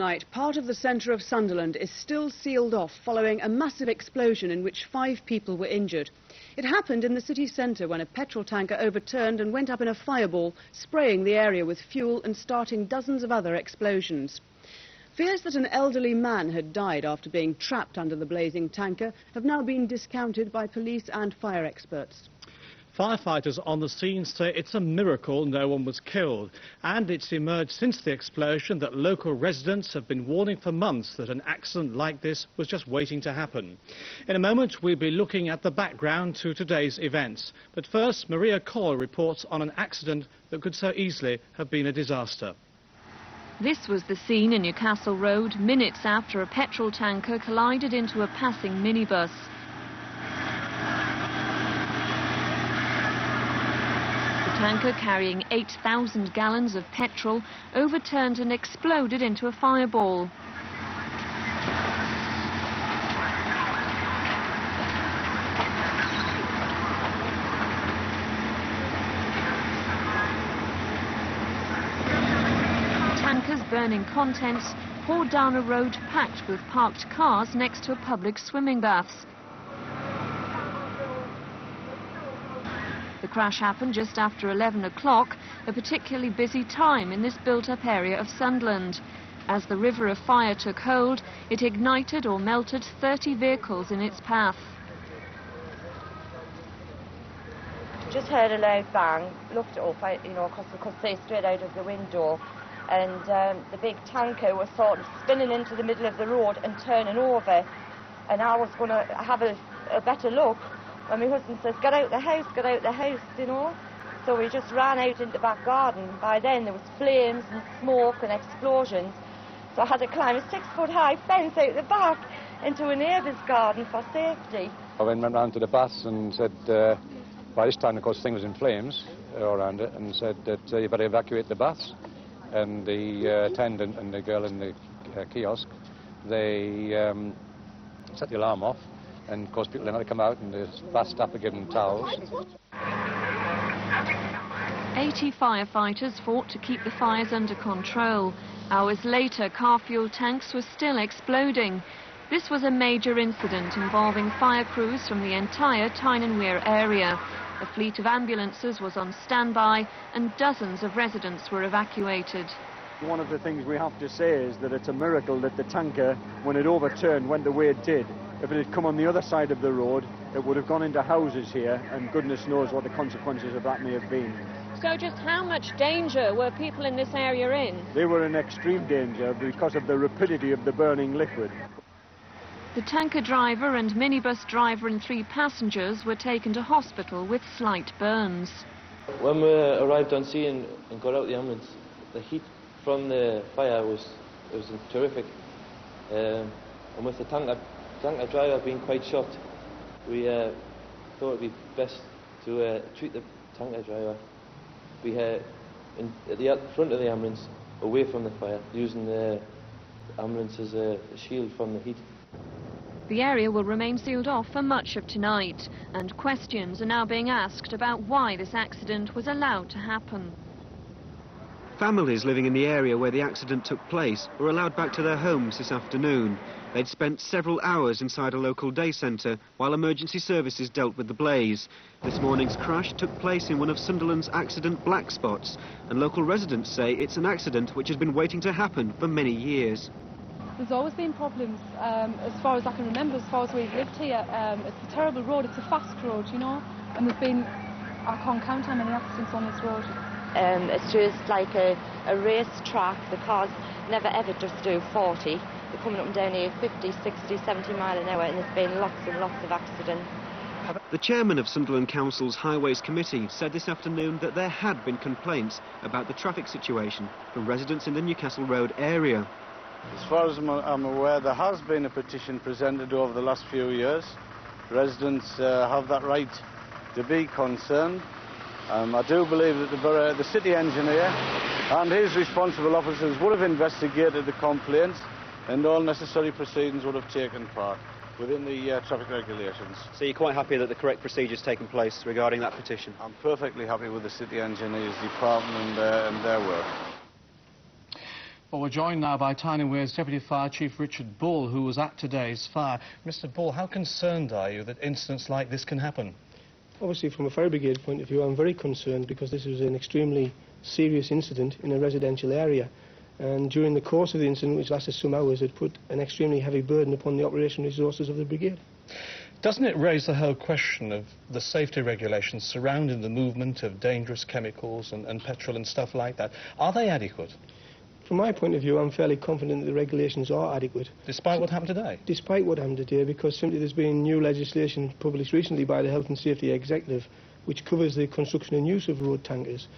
Tonight, part of the centre of Sunderland is still sealed off following a massive explosion in which 5 people were injured. It happened in the city centre when a petrol tanker overturned and went up in a fireball, spraying the area with fuel and starting dozens of other explosions. Fears that an elderly man had died after being trapped under the blazing tanker have now been discounted by police and fire experts. Firefighters on the scene say it's a miracle no one was killed, and it's emerged since the explosion that local residents have been warning for months that an accident like this was just waiting to happen. In a moment we'll be looking at the background to today's events, but first Maria Coyle reports on an accident that could so easily have been a disaster. This was the scene in Newcastle Road minutes after a petrol tanker collided into a passing minibus. The tanker, carrying 8,000 gallons of petrol, overturned and exploded into a fireball. The tanker's burning contents poured down a road packed with parked cars next to a public swimming baths. The crash happened just after 11 o'clock, a particularly busy time in this built-up area of Sunderland. As the river of fire took hold, it ignited or melted 30 vehicles in its path. Just heard a loud bang, looked up, because we could see straight out of the window, and the big tanker was sort of spinning into the middle of the road and turning over, and I was going to have a better look. And my husband says, get out the house, you know. So we just ran out into the back garden. By then there was flames and smoke and explosions. So I had to climb a 6-foot-high fence out the back into a neighbour's garden for safety. I went round to the baths and said, by this time, of course, the thing was in flames around it, and said that you better evacuate the baths. And the attendant and the girl in the kiosk, they set the alarm off. And of course people then had to come out and the bath staff were given towels. 80 firefighters fought to keep the fires under control. Hours later, car fuel tanks were still exploding. This was a major incident involving fire crews from the entire Tyne and Wear area. A fleet of ambulances was on standby and dozens of residents were evacuated. One of the things we have to say is that it's a miracle that the tanker, when it overturned, went the way it did. If it had come on the other side of the road, it would have gone into houses here, and goodness knows what the consequences of that may have been. So just how much danger were people in this area in? They were in extreme danger because of the rapidity of the burning liquid. The tanker driver and minibus driver and 3 passengers were taken to hospital with slight burns. When we arrived on scene and got out the ambulance, the heat from the fire was terrific. And with the tanker driver being quite shocked, we thought it would be best to treat the tanker driver. We had at the front of the ambulance, away from the fire, using the ambulance as a shield from the heat. The area will remain sealed off for much of tonight, and questions are now being asked about why this accident was allowed to happen. Families living in the area where the accident took place were allowed back to their homes this afternoon. They'd spent several hours inside a local day centre while emergency services dealt with the blaze. This morning's crash took place in one of Sunderland's accident black spots, and local residents say it's an accident which has been waiting to happen for many years. There's always been problems, as far as I can remember, as far as we've lived here. It's a terrible road, it's a fast road, you know, and there's been, I can't count how many accidents on this road. It's just like a race track. The cars never ever just do 40. They're coming up and down here 50, 60, 70 mile an hour, and there's been lots and lots of accidents. The chairman of Sunderland Council's Highways Committee said this afternoon that there had been complaints about the traffic situation from residents in the Newcastle Road area. As far as I'm aware, there has been a petition presented over the last few years. Residents have that right to be concerned. I do believe that the city engineer and his responsible officers would have investigated the complaints, and all necessary proceedings would have taken part within the traffic regulations. So you're quite happy that the correct procedure's taken place regarding that petition? I'm perfectly happy with the city engineer's department and their work. Well, we're joined now by Tyne & Wear's Deputy Fire Chief Richard Bull, who was at today's fire. Mr. Bull, how concerned are you that incidents like this can happen? Obviously, from a fire brigade point of view, I'm very concerned because this was an extremely serious incident in a residential area. And during the course of the incident, which lasted some hours, it put an extremely heavy burden upon the operation resources of the brigade. Doesn't it raise the whole question of the safety regulations surrounding the movement of dangerous chemicals and petrol and stuff like that? Are they adequate? From my point of view, I'm fairly confident that the regulations are adequate. Despite what happened today? Despite what happened today, because simply there's been new legislation published recently by the Health and Safety Executive which covers the construction and use of road tankers.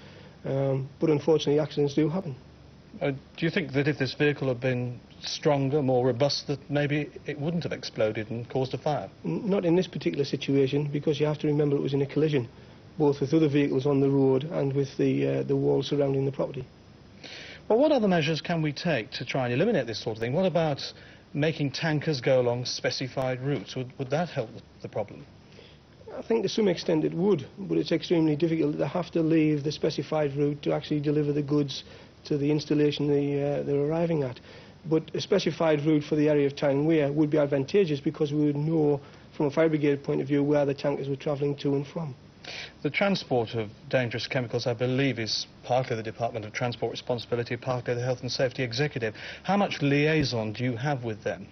But unfortunately, accidents do happen. Do you think that if this vehicle had been stronger, more robust, that maybe it wouldn't have exploded and caused a fire? Not in this particular situation, because you have to remember it was in a collision, both with other vehicles on the road and with the wall surrounding the property. Well, what other measures can we take to try and eliminate this sort of thing? What about making tankers go along specified routes? Would that help the problem? I think to some extent it would, but it's extremely difficult. They have to leave the specified route to actually deliver the goods to the installation they're arriving at. But a specified route for the area of Tyne & Wear would be advantageous because we would know from a fire brigade point of view where the tankers were travelling to and from. The transport of dangerous chemicals, I believe, is partly the Department of Transport responsibility, partly the Health and Safety Executive. How much liaison do you have with them?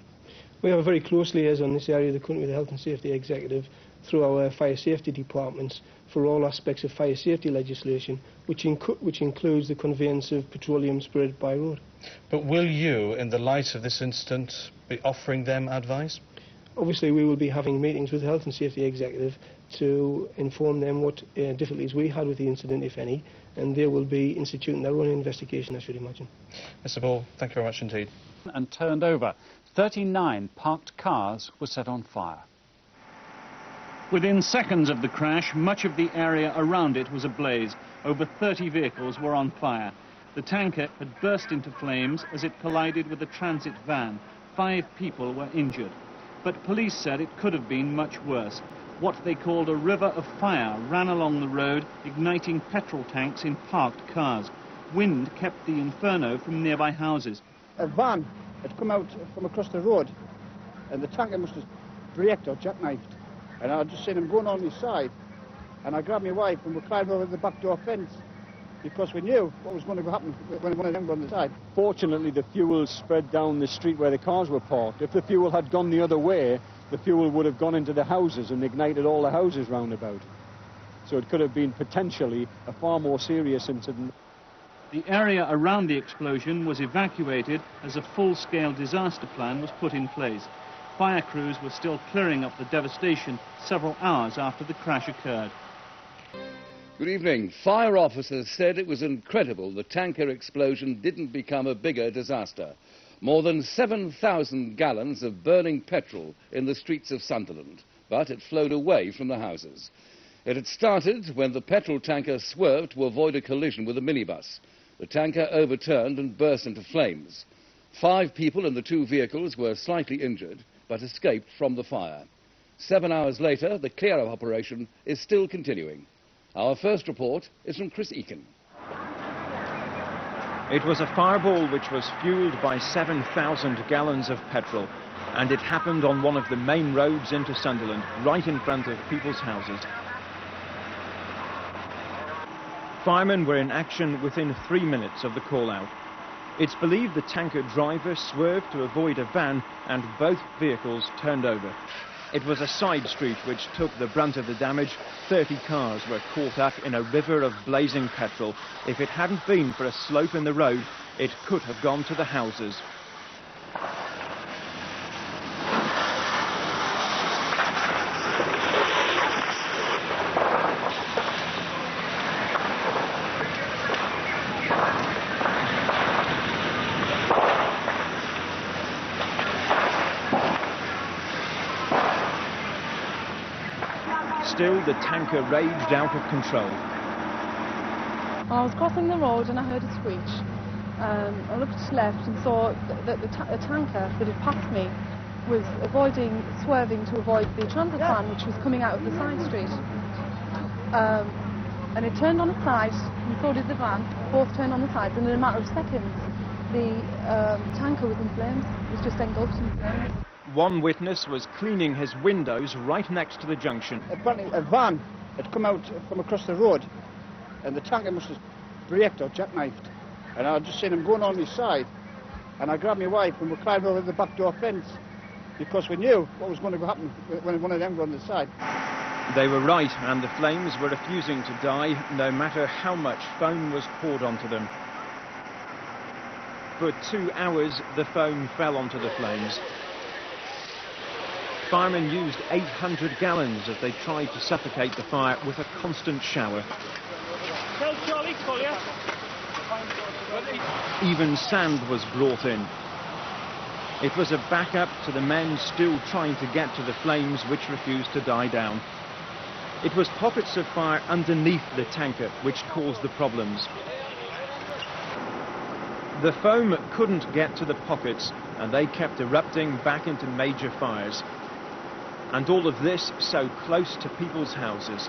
We have a very close liaison in this area of the country with the Health and Safety Executive through our fire safety departments for all aspects of fire safety legislation, which includes the conveyance of petroleum spread by road. But will you, in the light of this incident, be offering them advice? Obviously, we will be having meetings with the Health and Safety Executive to inform them what difficulties we had with the incident, if any, and they will be instituting their own investigation, I should imagine. Mr. Bull, thank you very much indeed. And turned over. 39 parked cars were set on fire. Within seconds of the crash, much of the area around it was ablaze. Over 30 vehicles were on fire. The tanker had burst into flames as it collided with a transit van. 5 people were injured. But police said it could have been much worse. What they called a river of fire ran along the road, igniting petrol tanks in parked cars. Wind kept the inferno from nearby houses. A van had come out from across the road, and the tanker must have braked or jackknifed. And I just seen him going on his side, and I grabbed my wife and we climbed over the back door fence because we knew what was going to happen when one of them were on the side. Fortunately, the fuel spread down the street where the cars were parked. If the fuel had gone the other way, the fuel would have gone into the houses and ignited all the houses round about. So it could have been potentially a far more serious incident. The area around the explosion was evacuated as a full-scale disaster plan was put in place. Fire crews were still clearing up the devastation several hours after the crash occurred. Good evening. Fire officers said it was incredible the tanker explosion didn't become a bigger disaster. More than 7,000 gallons of burning petrol in the streets of Sunderland, but it flowed away from the houses. It had started when the petrol tanker swerved to avoid a collision with a minibus. The tanker overturned and burst into flames. 5 people in the 2 vehicles were slightly injured, but escaped from the fire. 7 hours later, the clear-up operation is still continuing. Our first report is from Chris Eakin. It was a fireball which was fueled by 7,000 gallons of petrol, and it happened on one of the main roads into Sunderland, right in front of people's houses. Firemen were in action within 3 minutes of the call-out. It's believed the tanker driver swerved to avoid a van and both vehicles turned over. It was a side street which took the brunt of the damage. 30 cars were caught up in a river of blazing petrol. If it hadn't been for a slope in the road, it could have gone to the houses. Still, the tanker raged out of control. I was crossing the road and I heard a screech. I looked left and saw that the tanker that had passed me was swerving to avoid the transit van which was coming out of the side street. And it turned on its side, and so did the van. Both turned on the sides, and in a matter of seconds the tanker was in flames. It was just engulfed in flames. One witness was cleaning his windows right next to the junction. Apparently a van had come out from across the road and the tanker must have braked or jackknifed. And I just seen him going on his side. And I grabbed my wife and we climbed over the back door fence because we knew what was going to happen when one of them got on the side. They were right, and the flames were refusing to die, no matter how much foam was poured onto them. For 2 hours, the foam fell onto the flames. Firemen used 800 gallons as they tried to suffocate the fire with a constant shower. Tell Charlie, call you. Even sand was brought in. It was a backup to the men still trying to get to the flames which refused to die down. It was pockets of fire underneath the tanker which caused the problems. The foam couldn't get to the pockets and they kept erupting back into major fires. And all of this so close to people's houses.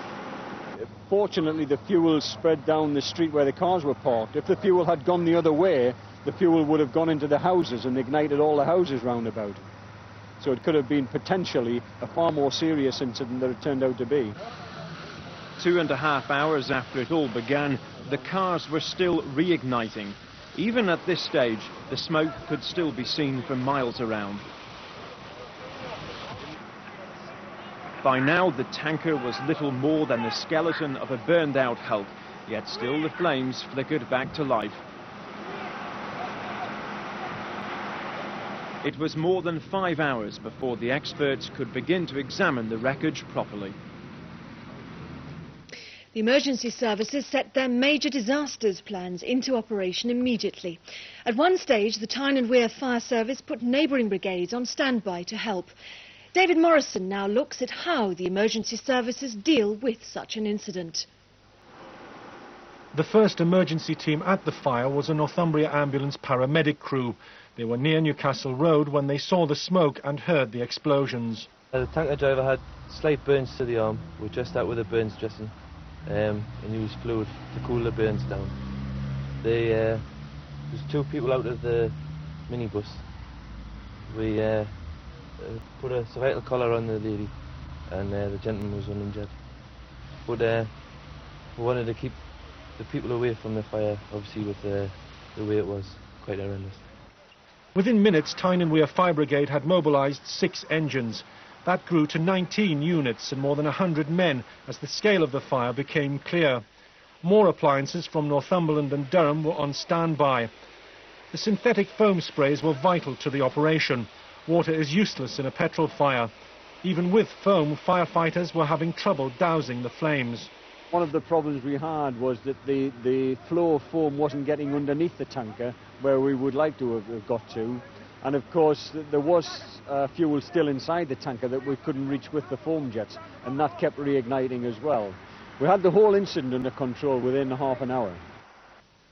Fortunately, the fuel spread down the street where the cars were parked. If the fuel had gone the other way, the fuel would have gone into the houses and ignited all the houses round about. So it could have been potentially a far more serious incident than it turned out to be. 2.5 hours after it all began, the cars were still reigniting. Even at this stage, the smoke could still be seen for miles around. By now, the tanker was little more than the skeleton of a burned-out hulk, yet still the flames flickered back to life. It was more than 5 hours before the experts could begin to examine the wreckage properly. The emergency services set their major disasters plans into operation immediately. At one stage, the Tyne and Wear Fire Service put neighbouring brigades on standby to help. David Morrison now looks at how the emergency services deal with such an incident. The first emergency team at the fire was a Northumbria ambulance paramedic crew. They were near Newcastle Road when they saw the smoke and heard the explosions. The tanker driver had slight burns to the arm. We're just out with the burns dressing and used fluid to cool the burns down. There's 2 people out of the minibus. We put a survival collar on the lady and the gentleman was uninjured. But we wanted to keep the people away from the fire, obviously with the way it was, quite horrendous. Within minutes, Tyne and Wear Fire Brigade had mobilised 6 engines. That grew to 19 units and more than 100 men as the scale of the fire became clear. More appliances from Northumberland and Durham were on standby. The synthetic foam sprays were vital to the operation. Water is useless in a petrol fire. Even with foam, firefighters were having trouble dousing the flames. One of the problems we had was that the flow of foam wasn't getting underneath the tanker where we would like to have got to. And of course there was fuel still inside the tanker that we couldn't reach with the foam jets, and that kept reigniting as well. We had the whole incident under control within half an hour.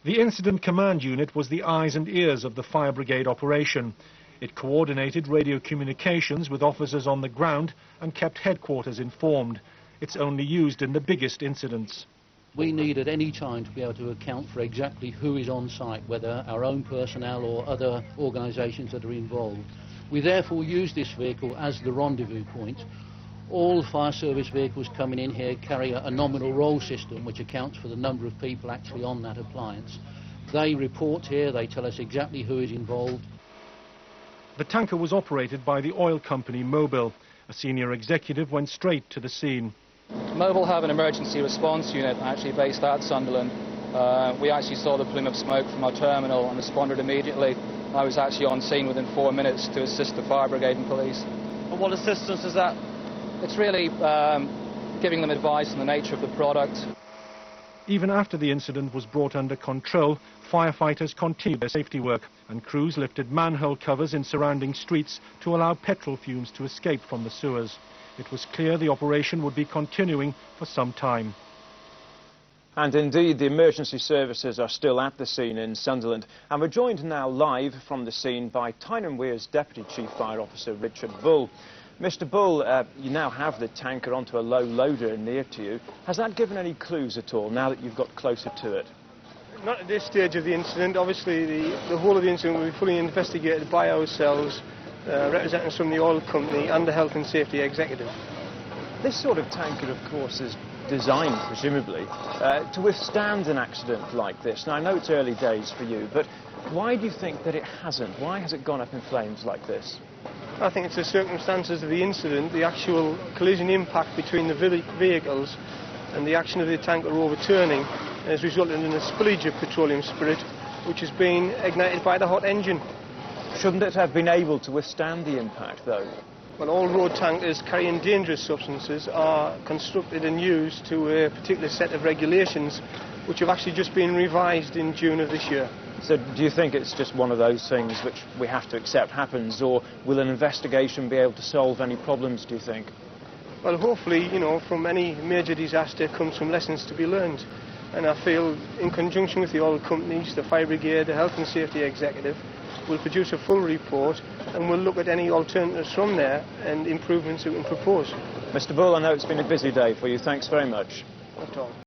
The Incident Command Unit was the eyes and ears of the fire brigade operation. It coordinated radio communications with officers on the ground and kept headquarters informed. It's only used in the biggest incidents. We need at any time to be able to account for exactly who is on site, whether our own personnel or other organisations that are involved. We therefore use this vehicle as the rendezvous point. All fire service vehicles coming in here carry a nominal roll system which accounts for the number of people actually on that appliance. They report here, they tell us exactly who is involved. The tanker was operated by the oil company Mobil. A senior executive went straight to the scene. Mobil have an emergency response unit actually based at Sunderland. We actually saw the plume of smoke from our terminal and responded immediately. I was actually on scene within 4 minutes to assist the fire brigade and police. And what assistance is that? It's really giving them advice on the nature of the product. Even after the incident was brought under control, firefighters continued their safety work and crews lifted manhole covers in surrounding streets to allow petrol fumes to escape from the sewers. It was clear the operation would be continuing for some time. And indeed, the emergency services are still at the scene in Sunderland. And we're joined now live from the scene by Tyne and Wear's Deputy Chief Fire Officer, Richard Bull. Mr. Bull, you now have the tanker onto a low loader near to you. Has that given any clues at all, now that you've got closer to it? Not at this stage of the incident. Obviously, the whole of the incident will be fully investigated by ourselves, representatives from the oil company and the health and safety executive. This sort of tanker, of course, is designed, presumably, to withstand an accident like this. Now, I know it's early days for you, but why do you think that it hasn't? Why has it gone up in flames like this? I think it's the circumstances of the incident, the actual collision impact between the vehicles and the action of the tanker overturning has resulted in a spillage of petroleum spirit which has been ignited by the hot engine. Shouldn't it have been able to withstand the impact, though? Well, all road tankers carrying dangerous substances are constructed and used to a particular set of regulations which have actually just been revised in June of this year. So do you think it's just one of those things which we have to accept happens, or will an investigation be able to solve any problems, do you think? Well, hopefully, you know, from any major disaster comes some lessons to be learned. And I feel, in conjunction with the oil companies, the fire brigade, the health and safety executive, will produce a full report and we'll look at any alternatives from there and improvements that we can propose. Mr. Bull, I know it's been a busy day for you. Thanks very much. Not at all.